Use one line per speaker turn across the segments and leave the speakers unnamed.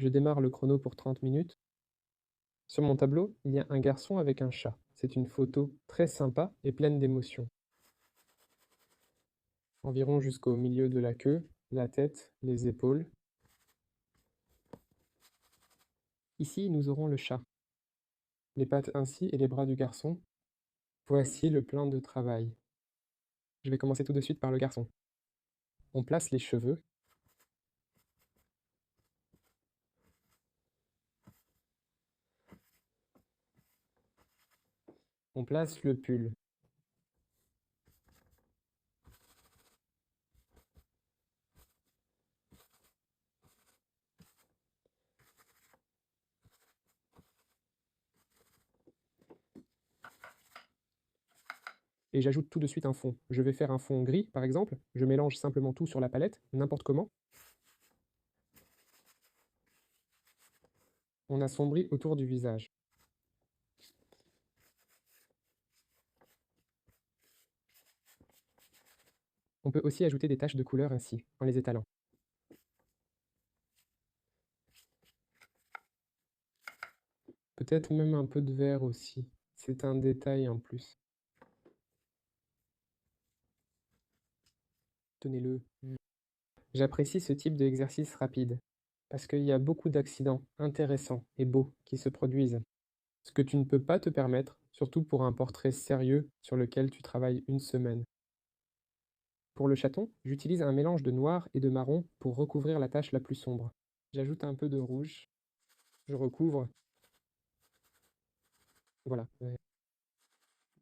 Je démarre le chrono pour 30 minutes. Sur mon tableau, il y a un garçon avec un chat. C'est une photo très sympa et pleine d'émotions. Environ jusqu'au milieu de la queue, la tête, les épaules. Ici, nous aurons le chat. Les pattes ainsi et les bras du garçon. Voici le plan de travail. Je vais commencer tout de suite par le garçon. On place les cheveux. On place le pull. Et j'ajoute tout de suite un fond. Je vais faire un fond gris, par exemple. Je mélange simplement tout sur la palette, n'importe comment. On assombrit autour du visage. On peut aussi ajouter des taches de couleur ainsi, en les étalant. Peut-être même un peu de vert aussi. C'est un détail en plus. Tenez-le. J'apprécie ce type d'exercice rapide, parce qu'il y a beaucoup d'accidents intéressants et beaux qui se produisent. Ce que tu ne peux pas te permettre, surtout pour un portrait sérieux sur lequel tu travailles une semaine. Pour le chaton, j'utilise un mélange de noir et de marron pour recouvrir la tache la plus sombre. J'ajoute un peu de rouge, je recouvre. Voilà.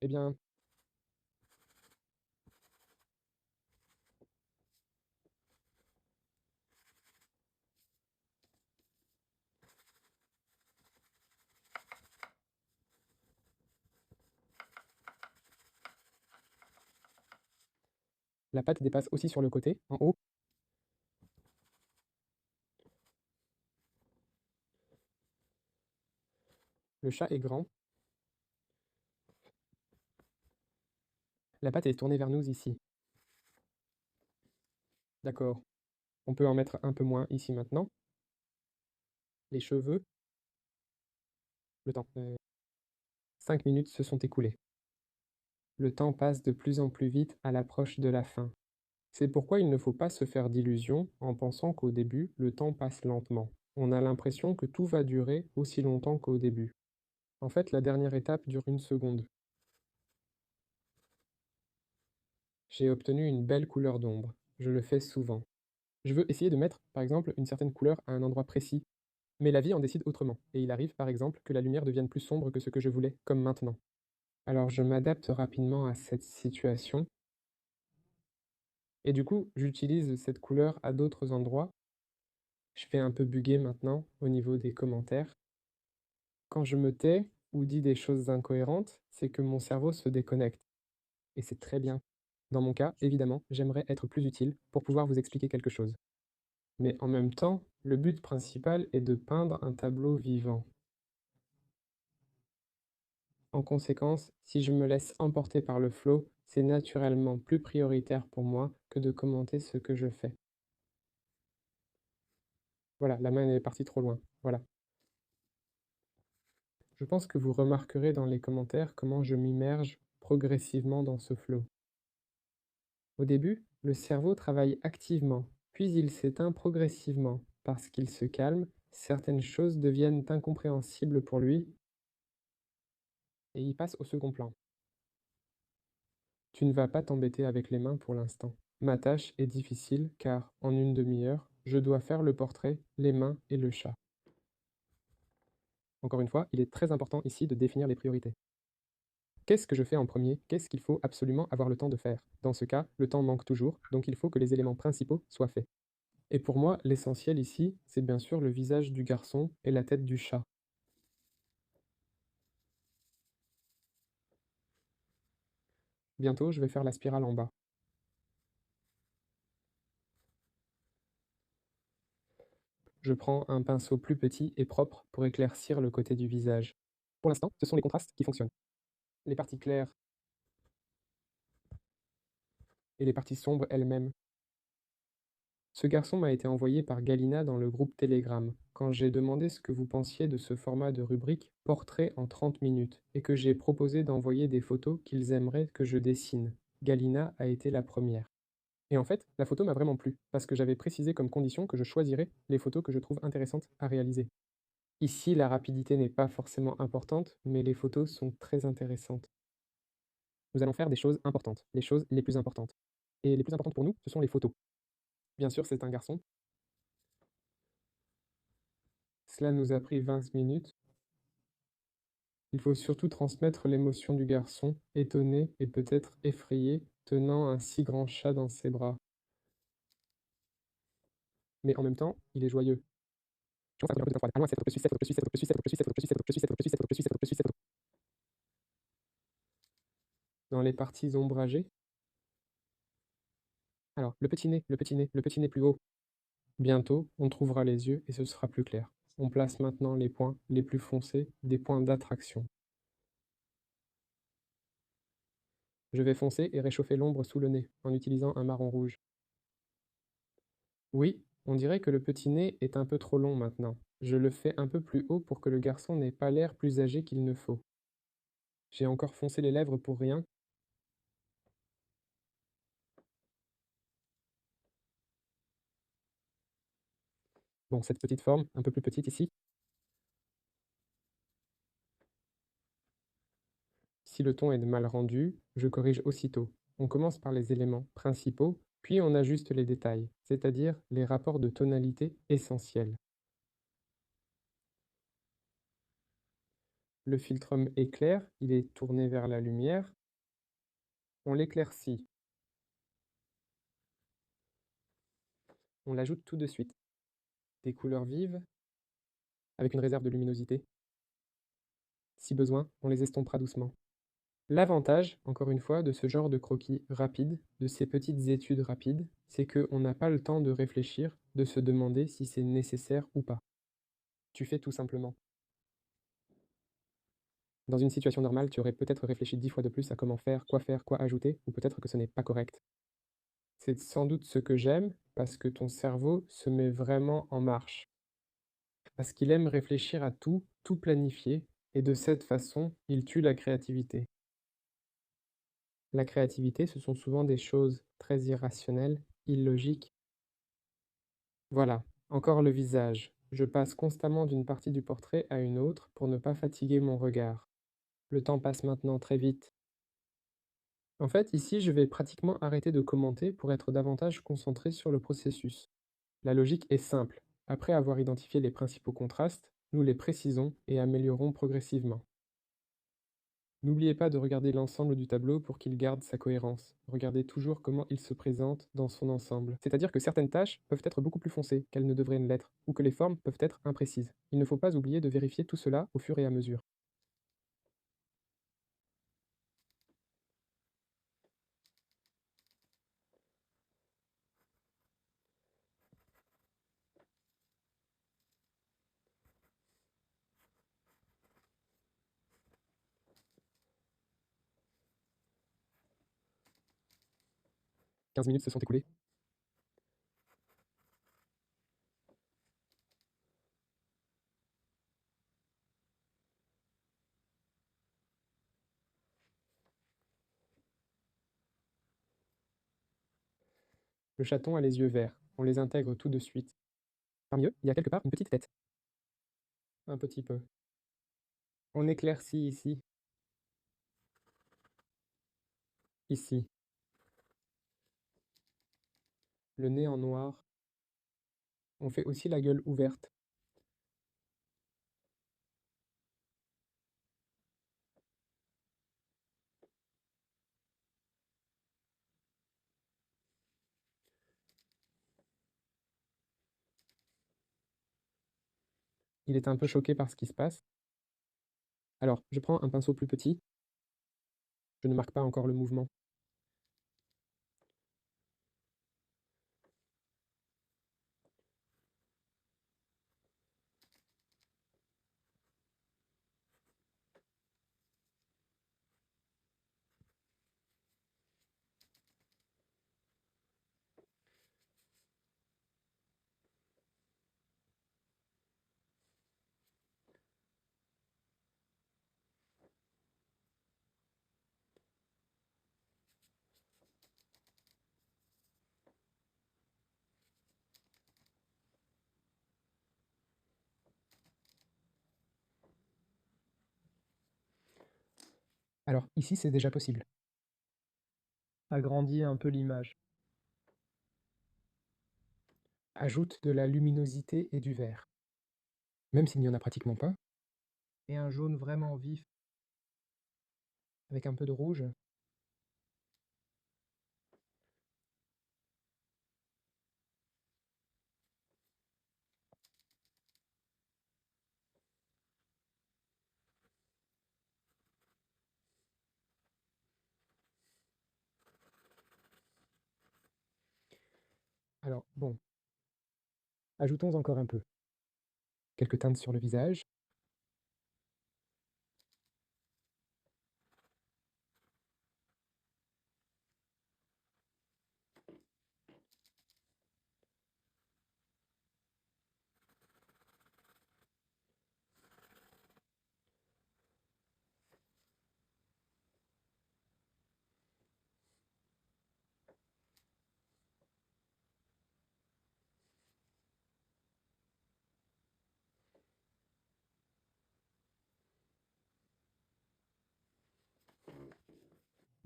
Eh bien, la pâte dépasse aussi sur le côté, en haut. Le chat est grand. La pâte est tournée vers nous ici. D'accord. On peut en mettre un peu moins ici maintenant. Les cheveux. Le temps. 5 minutes se sont écoulées. Le temps passe de plus en plus vite à l'approche de la fin. C'est pourquoi il ne faut pas se faire d'illusions en pensant qu'au début, le temps passe lentement. On a l'impression que tout va durer aussi longtemps qu'au début. En fait, la dernière étape dure une seconde. J'ai obtenu une belle couleur d'ombre. Je le fais souvent. Je veux essayer de mettre, par exemple, une certaine couleur à un endroit précis. Mais la vie en décide autrement, et il arrive, par exemple, que la lumière devienne plus sombre que ce que je voulais, comme maintenant. Alors je m'adapte rapidement à cette situation, et du coup, j'utilise cette couleur à d'autres endroits. Je fais un peu bugger maintenant au niveau des commentaires. Quand je me tais ou dis des choses incohérentes, c'est que mon cerveau se déconnecte. Et c'est très bien. Dans mon cas, évidemment, j'aimerais être plus utile pour pouvoir vous expliquer quelque chose. Mais en même temps, le but principal est de peindre un tableau vivant. En conséquence, si je me laisse emporter par le flow, c'est naturellement plus prioritaire pour moi que de commenter ce que je fais. Voilà, la main est partie trop loin. Voilà. Je pense que vous remarquerez dans les commentaires comment je m'immerge progressivement dans ce flow. Au début, le cerveau travaille activement, puis il s'éteint progressivement. Parce qu'il se calme, certaines choses deviennent incompréhensibles pour lui et il passe au second plan. Tu ne vas pas t'embêter avec les mains pour l'instant. Ma tâche est difficile car, en une demi-heure, je dois faire le portrait, les mains et le chat. Encore une fois, il est très important ici de définir les priorités. Qu'est-ce que je fais en premier? Qu'est-ce qu'il faut absolument avoir le temps de faire? Dans ce cas, le temps manque toujours, donc il faut que les éléments principaux soient faits. Et pour moi, l'essentiel ici, c'est bien sûr le visage du garçon et la tête du chat. Bientôt, je vais faire la spirale en bas. Je prends un pinceau plus petit et propre pour éclaircir le côté du visage. Pour l'instant, ce sont les contrastes qui fonctionnent. Les parties claires et les parties sombres elles-mêmes. Ce garçon m'a été envoyé par Galina dans le groupe Telegram. quand j'ai demandé ce que vous pensiez de ce format de rubrique portrait en 30 minutes et que j'ai proposé d'envoyer des photos qu'ils aimeraient que je dessine. Galina a été la première. Et en fait, la photo m'a vraiment plu, parce que j'avais précisé comme condition que je choisirais les photos que je trouve intéressantes à réaliser. Ici, la rapidité n'est pas forcément importante, mais les photos sont très intéressantes. Nous allons faire des choses importantes, les choses les plus importantes. Et les plus importantes pour nous, ce sont les photos. Bien sûr, c'est un garçon. Cela nous a pris 20 minutes. Il faut surtout transmettre l'émotion du garçon, étonné et peut-être effrayé, tenant un si grand chat dans ses bras. Mais en même temps, il est joyeux. Je commence à devenir un peu de temps. Allons, 7 plus 8, 7 plus 8, 7 plus 8, 7 plus 8, 7 plus 8, 7 plus 8, 7 plus 8, 7 plus 8, 7 plus 8, 7 plus 8. Dans les parties ombragées. Alors, le petit nez, le petit nez, le petit nez plus haut. Bientôt, on trouvera les yeux et ce sera plus clair. On place maintenant les points les plus foncés, des points d'attraction. Je vais foncer et réchauffer l'ombre sous le nez, en utilisant un marron rouge. Oui, on dirait que le petit nez est un peu trop long maintenant. Je le fais un peu plus haut pour que le garçon n'ait pas l'air plus âgé qu'il ne faut. J'ai encore foncé les lèvres pour rien. Bon, cette petite forme, un peu plus petite ici. Si le ton est mal rendu, je corrige aussitôt. On commence par les éléments principaux, puis on ajuste les détails, c'est-à-dire les rapports de tonalité essentiels. Le filtrum est clair, il est tourné vers la lumière. On l'éclaircit. On l'ajoute tout de suite. Des couleurs vives, avec une réserve de luminosité. Si besoin, on les estompera doucement. L'avantage, encore une fois, de ce genre de croquis rapide, de ces petites études rapides, c'est qu'on n'a pas le temps de réfléchir, de se demander si c'est nécessaire ou pas. Tu fais tout simplement. Dans une situation normale, tu aurais peut-être réfléchi 10 fois de plus à comment faire, quoi ajouter, ou peut-être que ce n'est pas correct. C'est sans doute ce que j'aime, parce que ton cerveau se met vraiment en marche. Parce qu'il aime réfléchir à tout, tout planifier, et de cette façon, il tue la créativité. La créativité, ce sont souvent des choses très irrationnelles, illogiques. Voilà, encore le visage. Je passe constamment d'une partie du portrait à une autre pour ne pas fatiguer mon regard. Le temps passe maintenant très vite. En fait, ici, je vais pratiquement arrêter de commenter pour être davantage concentré sur le processus. La logique est simple. Après avoir identifié les principaux contrastes, nous les précisons et améliorons progressivement. N'oubliez pas de regarder l'ensemble du tableau pour qu'il garde sa cohérence. Regardez toujours comment il se présente dans son ensemble. C'est-à-dire que certaines tâches peuvent être beaucoup plus foncées qu'elles ne devraient l'être, ou que les formes peuvent être imprécises. Il ne faut pas oublier de vérifier tout cela au fur et à mesure. 15 minutes se sont écoulées. Le chaton a les yeux verts. On les intègre tout de suite. Parmi eux, il y a quelque part une petite tête. Un petit peu. On éclaircit ici. Ici. Le nez en noir. On fait aussi la gueule ouverte. Il est un peu choqué par ce qui se passe. Alors, je prends un pinceau plus petit. Je ne marque pas encore le mouvement. Alors, ici, c'est déjà possible.
Agrandis un peu l'image.
Ajoute de la luminosité et du vert. Même s'il n'y en a pratiquement pas.
Et un jaune vraiment vif.
Avec un peu de rouge. Alors, bon. Ajoutons encore un peu. Quelques teintes sur le visage.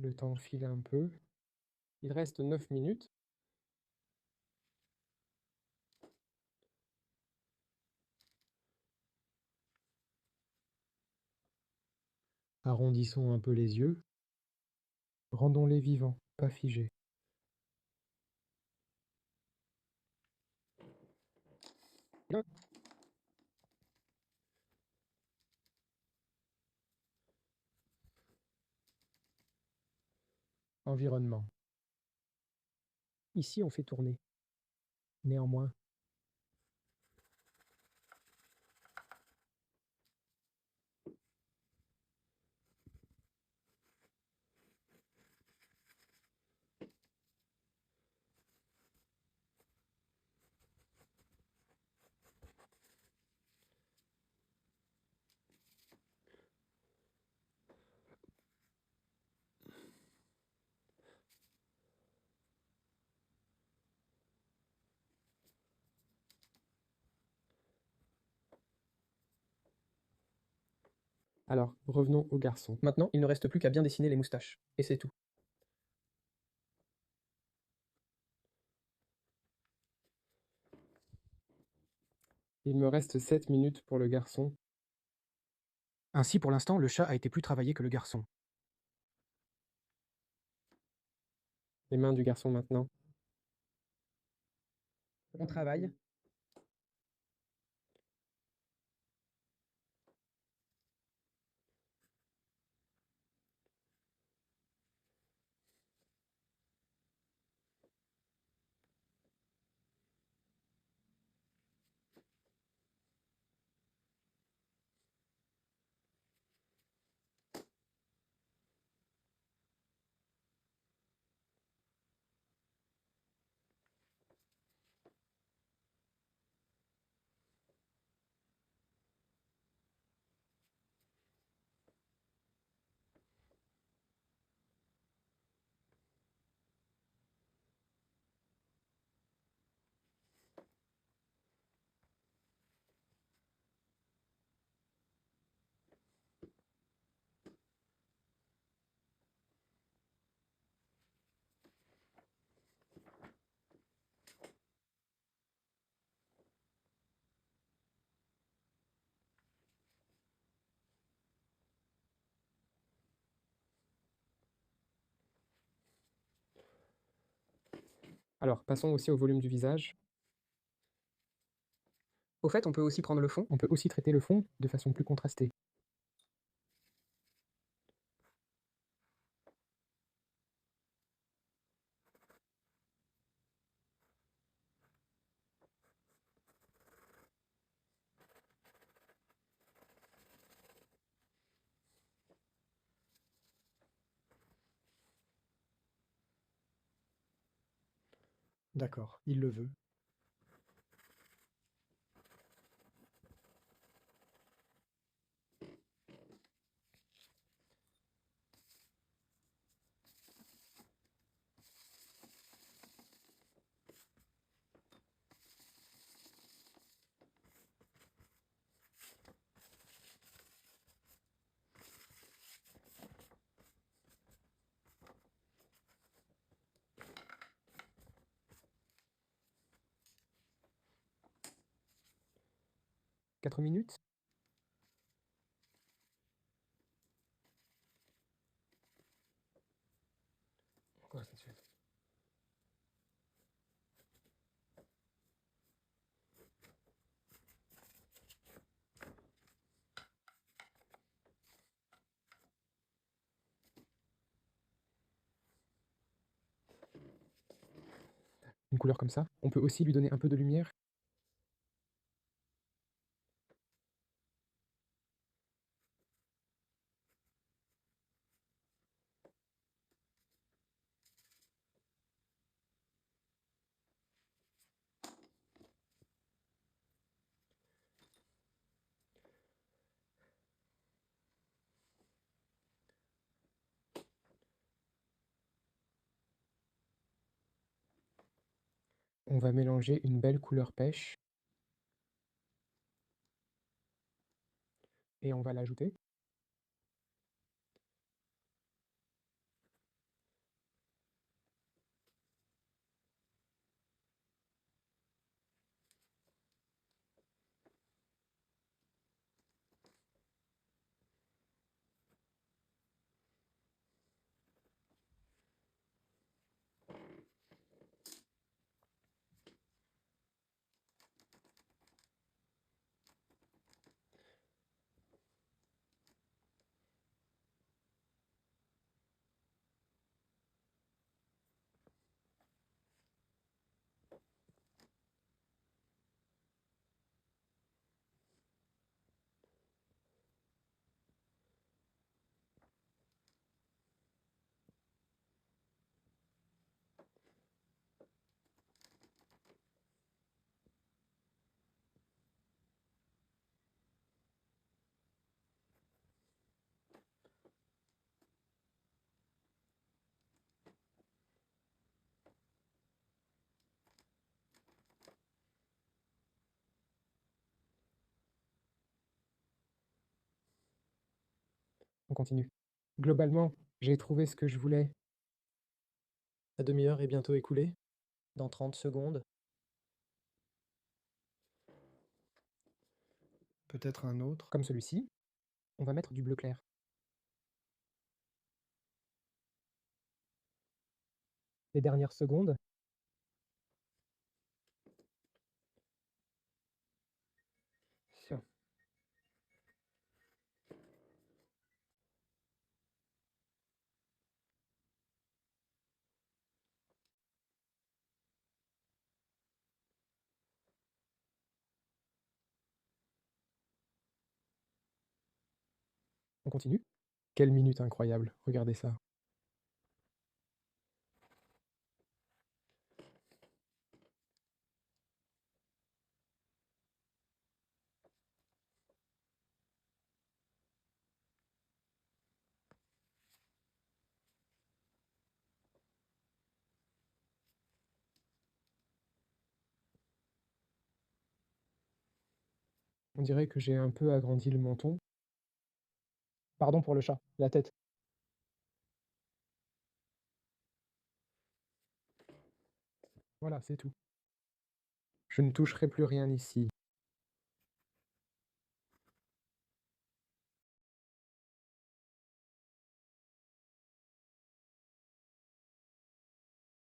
Le temps file un peu. Il reste 9 minutes. Arrondissons un peu les yeux. Rendons-les vivants, pas figés. Environnement. Ici, on fait tourner. Néanmoins, alors, revenons au garçon.
Maintenant, il ne reste plus qu'à bien dessiner les moustaches. Et c'est tout.
Il me reste 7 minutes pour le garçon.
Ainsi, pour l'instant, le chat a été plus travaillé que le garçon.
Les mains du garçon maintenant.
On travaille.
Alors, passons aussi au volume du visage.
Au fait, on peut aussi prendre le fond.
On peut aussi traiter le fond de façon plus contrastée.
D'accord, il le veut.
4 minutes. Encore ainsi de suite. Une couleur comme ça. On peut aussi lui donner un peu de lumière. On va mélanger une belle couleur pêche. Et on va l'ajouter. On continue. Globalement, j'ai trouvé ce que je voulais.
La demi-heure est bientôt écoulée. Dans 30 secondes.
Peut-être un autre.
Comme celui-ci. On va mettre du bleu clair. Les dernières secondes. Tiens. On continue. Quelle minute incroyable, regardez ça. On dirait que j'ai un peu agrandi le menton. Pardon pour le chat, la tête. Voilà, c'est tout. Je ne toucherai plus rien ici.